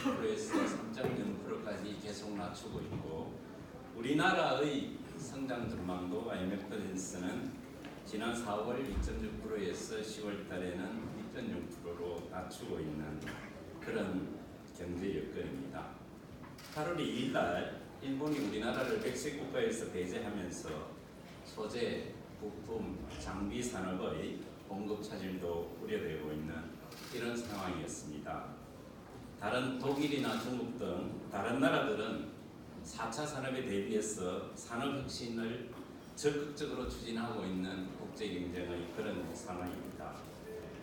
3.9%에서 3.0%까지 계속 낮추고 있고, 우리나라의 성장 전망도 IMF에서는 지난 4월 2.6%에서 10월 달에는 2.6%로 낮추고 있는 그런 경제 여건입니다. 8월 2일 날 일본이 우리나라를 백색 국가에서 배제하면서 소재, 부품, 장비 산업의 공급 차질도 우려되고 있는 이런 상황이었습니다. 다른 독일이나 중국 등 다른 나라들은 4차 산업에 대비해서 산업혁신을 적극적으로 추진하고 있는 국제경쟁의 그런 상황입니다.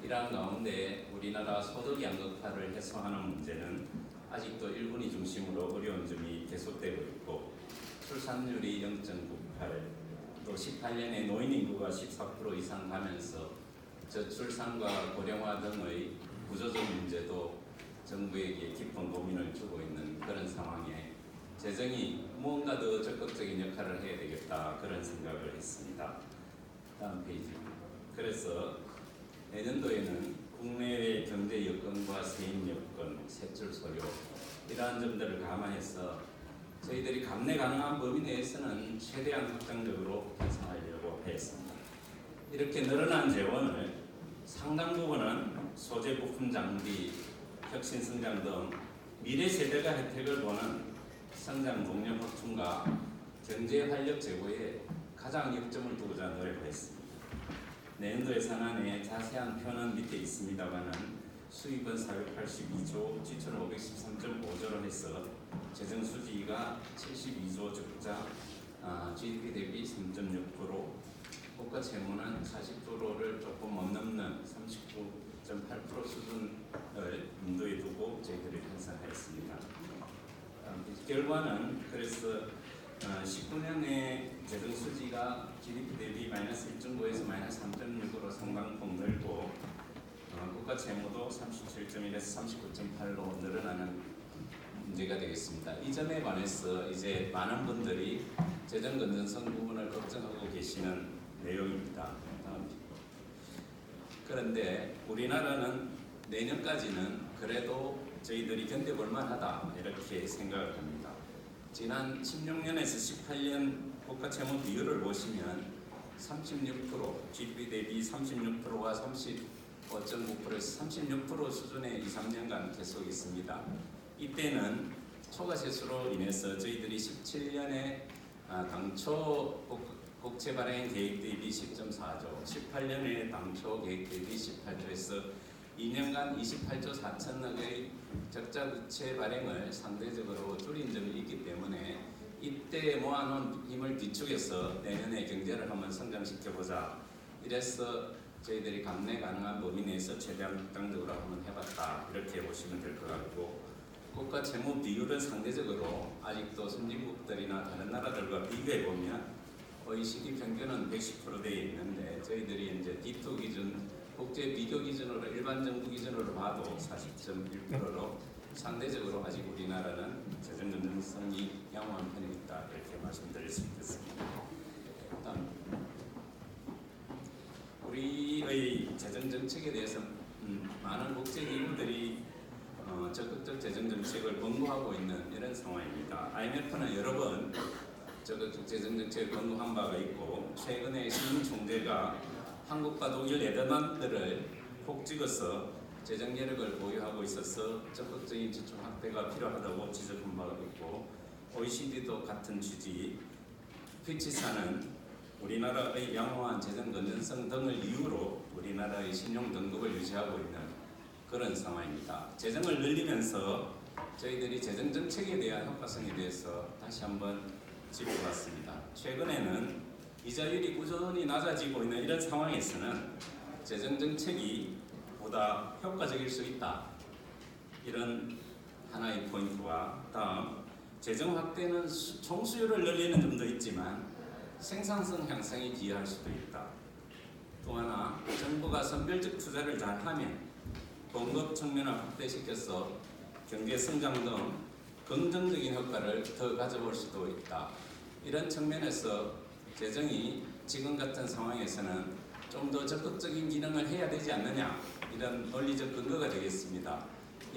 이러한 가운데 우리나라 소득 양극화를 해소하는 문제는 아직도 일본이 중심으로 어려운 점이 계속되고 있고, 출산율이 0.98, 또 18년에 노인 인구가 14% 이상 가면서 저출산과 고령화 등의 구조적 문제도 정부에게 깊은 고민을 주고 있는 그런 상황에 재정이 무언가 더 적극적인 역할을 해야 되겠다, 그런 생각을 했습니다. 다음 페이지. 그래서 내년도에는 국내외 경제 여건과 세입 여건, 세출 소요 이러한 점들을 감안해서 저희들이 감내 가능한 범위 내에서는 최대한 확장적으로 편성하려고 했습니다. 이렇게 늘어난 재원을 상당 부분은 소재 부품 장비, 혁신 성장 등 미래 세대가 혜택을 보는 성장 동력 확충과 경제 활력 제고에 가장 역점을 두고자 노력했습니다. 내년도 예산안의 자세한 표는 밑에 있습니다만은 수입은 482조, 지출은 513.5조로 해서 재정 수지가 72조 적자, GDP 대비 3.6%, 국가 채무는 40%를 조금 못 넘는 39.8% 수준을 염두에 두고 저희들이 편성하였습니다. 결과는 그래서 19년의 재정 수지가 GDP 대비 마이너스 1.9에서 마이너스 3.6으로 상당폭 늘고, 국가 채무도 37.1에서 39.8로 늘어나는 문제가 되겠습니다. 이 점에 관해서 이제 많은 분들이 재정 건전성 부분을 걱정하고 계시는 내용입니다. 그런데 우리나라는 내년까지는 그래도 저희들이 견뎌볼 만하다, 이렇게 생각을 합니다. 지난 16년에서 18년 국가 채무 비율을 보시면 36%, GDP 대비 36%와 35.9%에서 36% 수준의 2, 3년간 계속 있습니다. 이때는 초과세수로 인해서 저희들이 17년에 당초 국채 발행 계획 대비 10.4조, 18년에 당초 계획 대비 18조에서 2년간 28조 4천억의 적자 부채 발행을 상대적으로 줄인 점이 있기 때문에 이때 모아놓은 힘을 비축해서 내년에 경제를 한번 성장시켜보자, 이래서 저희들이 감내 가능한 범위 내에서 최대한 확장적으로 한번 해봤다, 이렇게 보시면 될 것 같고, 국가 채무 비율은 상대적으로 아직도 선진국들이나 다른 나라들과 비교해보면 OECD 평균은 110% 되어 있는데 저희들이 이제 D2 기준, 국제 비교 기준으로 일반 정부 기준으로 봐도 40.1%로 상대적으로 아직 우리나라는 재정 건전성이 양호한 편에 있다, 이렇게 말씀드릴 수 있겠습니다. 다음, 우리의 재정 정책에 대해서 많은 국제 기구들이 적극적 재정 정책을 권고하고 있는 이런 상황입니다. IMF는 여러 번 적극적 재정 정책을 권고한 바가 있고, 최근에 신임 총재가 한국과 독일, 네덜란드를 콕 찍어서 재정 여력을 보유하고 있어서 적극적인 지출 확대가 필요하다고 지적한 바가 있고, OECD도 같은 취지, 피치사는 우리나라의 양호한 재정 건전성 등을 이유로 우리나라의 신용 등급을 유지하고 있는 그런 상황입니다. 재정을 늘리면서 저희들이 재정 정책에 대한 효과성에 대해서 다시 한번 짚어봤습니다. 최근에는 이자율이 꾸준히 낮아지고 있는 이런 상황에서는 재정 정책이 보다 효과적일 수 있다, 이런 하나의 포인트와, 다음 재정 확대는 총수요를 늘리는 점도 있지만 생산성 향상에 기여할 수도 있다. 또 하나, 정부가 선별적 투자를 잘하면 공급 측면을 확대시켜서 경제 성장 등 긍정적인 효과를 더 가져볼 수도 있다. 이런 측면에서 재정이 지금 같은 상황에서는 좀 더 적극적인 기능을 해야 되지 않느냐, 이런 논리적 근거가 되겠습니다.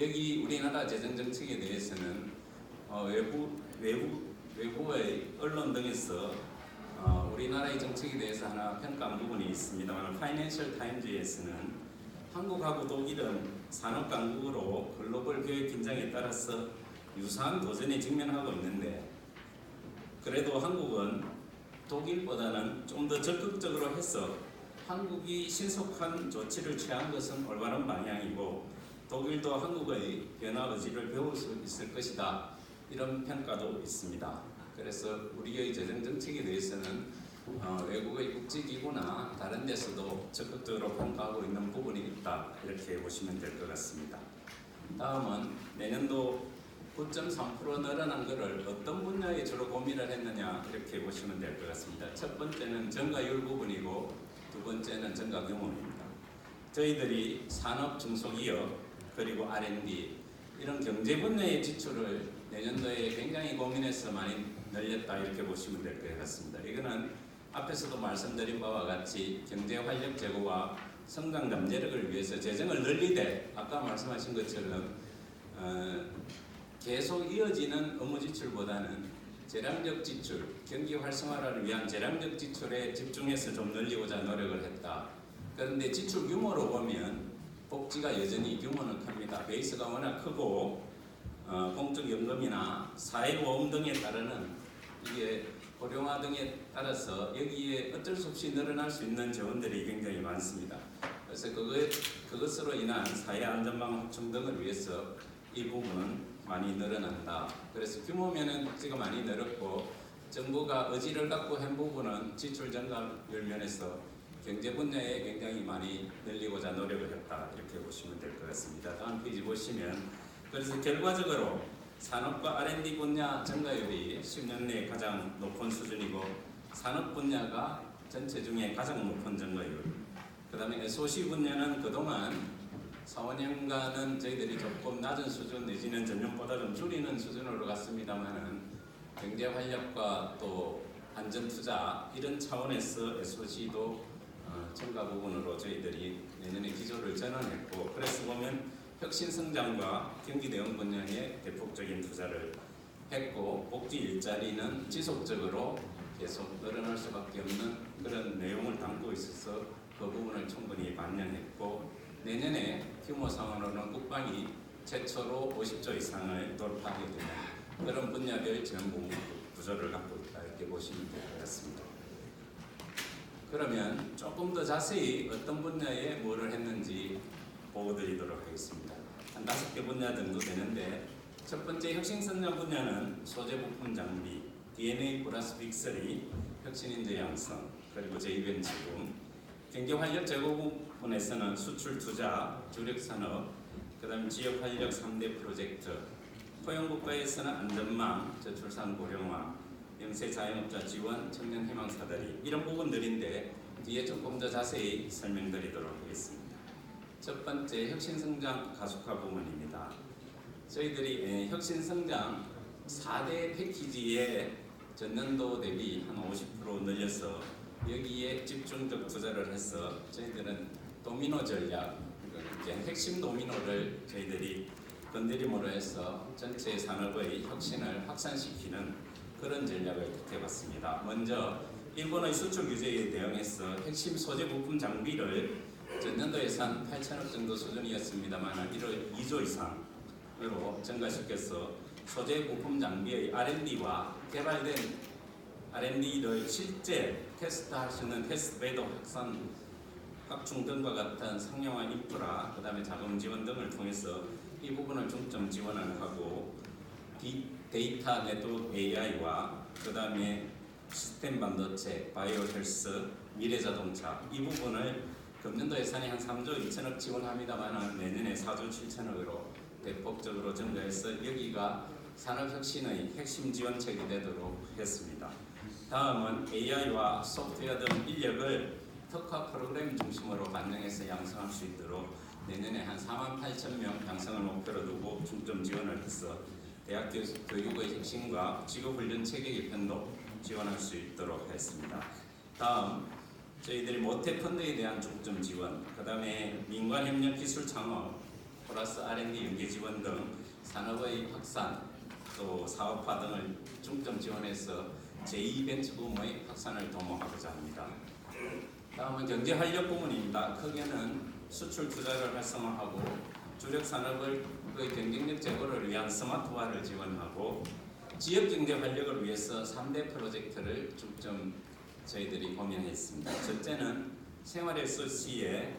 여기 우리나라 재정 정책에 대해서는 외부의 언론 등에서 우리나라의 정책에 대해서 하나 평가한 부분이 있습니다만, 파이낸셜 타임즈에서는 한국하고 독일은 산업 강국으로 글로벌 교육 긴장에 따라서 유사한 도전에 직면하고 있는데, 그래도 한국은 독일보다는 좀 더 적극적으로 해서 한국이 신속한 조치를 취한 것은 올바른 방향이고, 독일도 한국의 변화 의지를 배울 수 있을 것이다, 이런 평가도 있습니다. 그래서 우리의 재정 정책에 대해서는 외국의 국제기구나 다른 데서도 적극적으로 평가하고 있는 부분이 있다, 이렇게 보시면 될 것 같습니다. 다음은 내년도 9.3% 늘어난 것을 어떤 분야에 주로 고민을 했느냐, 이렇게 보시면 될 것 같습니다. 첫 번째는 증가율 부분이고, 두 번째는 증가 규모입니다. 저희들이 산업, 중소기업, 그리고 R&D 이런 경제 분야의 지출을 내년도에 굉장히 고민해서 많이 늘렸다, 이렇게 보시면 될 것 같습니다. 이거는 앞에서도 말씀드린 바와 같이 경제 활력 제고와 성장 잠재력을 위해서 재정을 늘리되, 아까 말씀하신 것처럼 계속 이어지는 업무 지출보다는 재량적 지출, 경기 활성화를 위한 재량적 지출에 집중해서 좀 늘리고자 노력을 했다. 그런데 지출 규모로 보면 복지가 여전히 규모는 큽니다. 베이스가 워낙 크고 공적연금이나 사회보험 등에 따르는 이게 고령화 등에 따라서 여기에 어쩔 수 없이 늘어날 수 있는 재원들이 굉장히 많습니다. 그래서 그것으로 인한 사회안전망 확충 등을 위해서 이 부분은 많이 늘어난다. 그래서 규모면은 복지가 많이 늘었고, 정부가 의지를 갖고 한 부분은 지출 증가율 면에서 경제 분야에 굉장히 많이 늘리고자 노력을 했다, 이렇게 보시면 될 것 같습니다. 다음 페이지 보시면, 그래서 결과적으로 산업과 R&D 분야 증가율이 10년 내에 가장 높은 수준이고, 산업 분야가 전체 중에 가장 높은 증가율, 그 다음에 SOC 분야는 그동안 4, 5년간은 저희들이 조금 낮은 수준 내지는 전년보다 좀 줄이는 수준으로 갔습니다만은, 경제 활력과 또 안전 투자 이런 차원에서 SOC도 증가 부분으로 저희들이 내년에 기조를 전환했고, 그래서 보면 혁신 성장과 경기 대응 분야에 대폭적인 투자를 했고, 복지 일자리는 지속적으로 계속 늘어날 수밖에 없는 그런 내용을 담고 있어서 그 부분을 충분히 반영했고, 내년에 규모상으로는 국방이 최초로 50조 이상을 돌파하게 되는 그런 분야별 지원 구조를 갖고 있다, 이렇게 보시면 될 것 같습니다. 그러면 조금 더 자세히 어떤 분야에 뭐를 했는지 보여드리도록 하겠습니다. 한 5개 분야 정도 되는데, 첫 번째 혁신성장 분야는 소재 부품 장비, DNA 플러스 빅3, 혁신인재 양성, 그리고 제2벤치금, 경제 활력 제고 부분에서는 수출 투자, 주력 산업, 그 다음 지역 활력 3대 프로젝트, 포용국가에서는 안전망, 저출산 고령화, 영세 자영업자 지원, 청년 희망사다리, 이런 부분들인데 뒤에 조금 더 자세히 설명드리도록 하겠습니다. 첫 번째 혁신성장 가속화 부분입니다. 저희들이 혁신성장 4대 패키지에 전년도 대비 한 50% 늘려서 여기에 집중적 투자를 해서 저희들은 도미노 전략, 핵심 도미노를 저희들이 건드림으로 해서 전체 산업의 혁신을 확산시키는 그런 전략을 택해봤습니다. 먼저 일본의 수출 규제에 대응해서 핵심 소재 부품 장비를 전년도 예산 8천억 정도 수준이었습니다만 2조 이상으로 증가시켜서 소재 부품 장비의 R&D와 개발된 R&D를 실제 테스트할 수 있는 테스트베드 확충 등과 같은 상용화 인프라, 그 다음에 자금 지원 등을 통해서 이 부분을 중점 지원을 하고, 데이터 네트워크 AI와 그 다음에 시스템 반도체, 바이오 헬스, 미래 자동차, 이 부분을 금년도 예산이 한 3조 2천억 지원합니다만 내년에 4조 7천억으로 대폭적으로 증가해서 여기가 산업혁신의 핵심 지원책이 되도록 했습니다. 다음은 AI와 소프트웨어 등 인력을 특화 프로그램 중심으로 반영해서 양성할 수 있도록 내년에 한 48,000명 양성을 목표로 두고 중점 지원을 해서 대학 교육의 혁신과 직업훈련 체계 개편도 지원할 수 있도록 했습니다. 다음, 저희들이 모태 펀드에 대한 중점 지원, 그 다음에 민관협력 기술 창업, 플러스 R&D 연계 지원 등 산업의 확산 또 사업화 등을 중점 지원해서 제2벤처 부문의 확산을 도모하고자 합니다. 다음은 경제활력 부문입니다. 크게는 수출 투자를 활성화하고 주력 산업의 경쟁력 제고를 위한 스마트화를 지원하고 지역 경제 활력을 위해서 3대 프로젝트를 중점 저희들이 고민했습니다. 첫째는 생활SOC에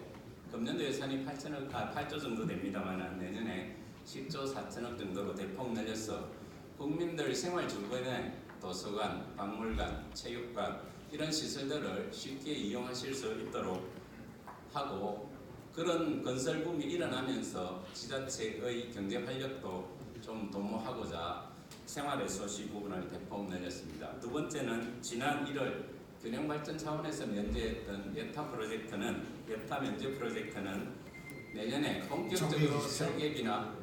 금년도 예산이 8조 정도 됩니다만 내년에 10조 4천억 정도로 대폭 늘려서 국민들 생활 주변에 도서관, 박물관, 체육관 이런 시설들을 쉽게 이용하실 수 있도록 하고 그런 건설 붐이 일어나면서 지자체의 경제 활력도 좀 도모하고자 생활SOC 부분을 대폭 늘렸습니다. 두 번째는 지난 1월 균형발전 차원에서 면제했던 예타 면제 프로젝트는 내년에 본격적으로 설계비나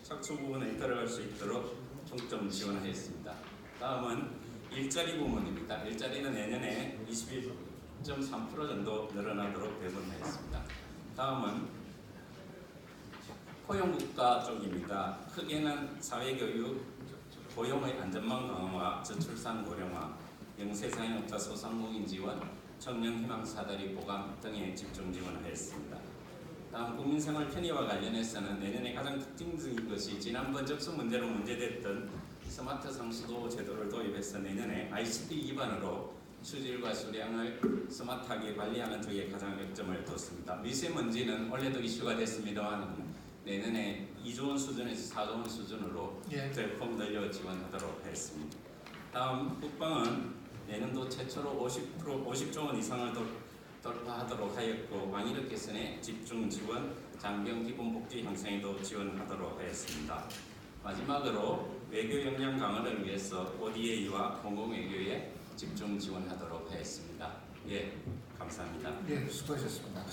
착수 부분에 들어갈 수 있도록 중점 지원하였습니다. 다음은 일자리 부문입니다. 일자리는 내년에 21.3% 정도 늘어나도록 배분하였습니다. 다음은 포용국가 쪽입니다. 크게는 사회교육, 고용의 안전망 강화, 저출산 고령화, 영세상업자 소상공인 지원, 청년희망 사다리 보강 등에 집중 지원하였습니다. 다음 국민생활 편의와 관련해서는 내년에 가장 특징적인 것이 지난번 접수 문제로 문제됐던 스마트 상수도 제도를 도입해서 내년에 ICT 기반으로 수질과 수량을 스마트하게 관리하는 쪽에 가장 역점을 뒀습니다. 미세먼지는 올해도 이슈가 됐습니다만 내년에 2조 원 수준에서 4조 원 수준으로 대폭 늘려 지원하도록 했습니다. 다음 국방은 내년도 최초로 50조 원 이상을 돌파하도록 하였고 방위력 개선에 집중 지원, 장병 기본 복지 형성에도 지원하도록 하였습니다. 마지막으로 외교 역량 강화를 위해서 ODA와 공공외교에 집중 지원하도록 하였습니다. 예, 감사합니다. 예, 수고하셨습니다.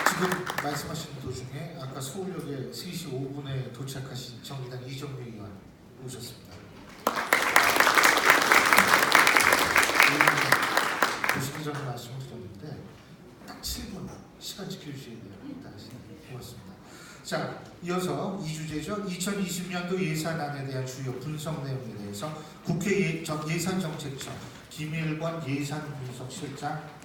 지금 말씀하신 도중에 아까 서울역에 3시 5분에 도착하신 정의당 이정미 의원 오셨습니다. 보시기 전에 말씀을 드렸는데 딱 7분 시간 지켜주셔야 돼요. 다시 고맙습니다. 자, 이어서 이 주제죠. 2020년도 예산안에 대한 주요 분석 내용에 대해서 국회 예산정책처 김일권 예산분석실장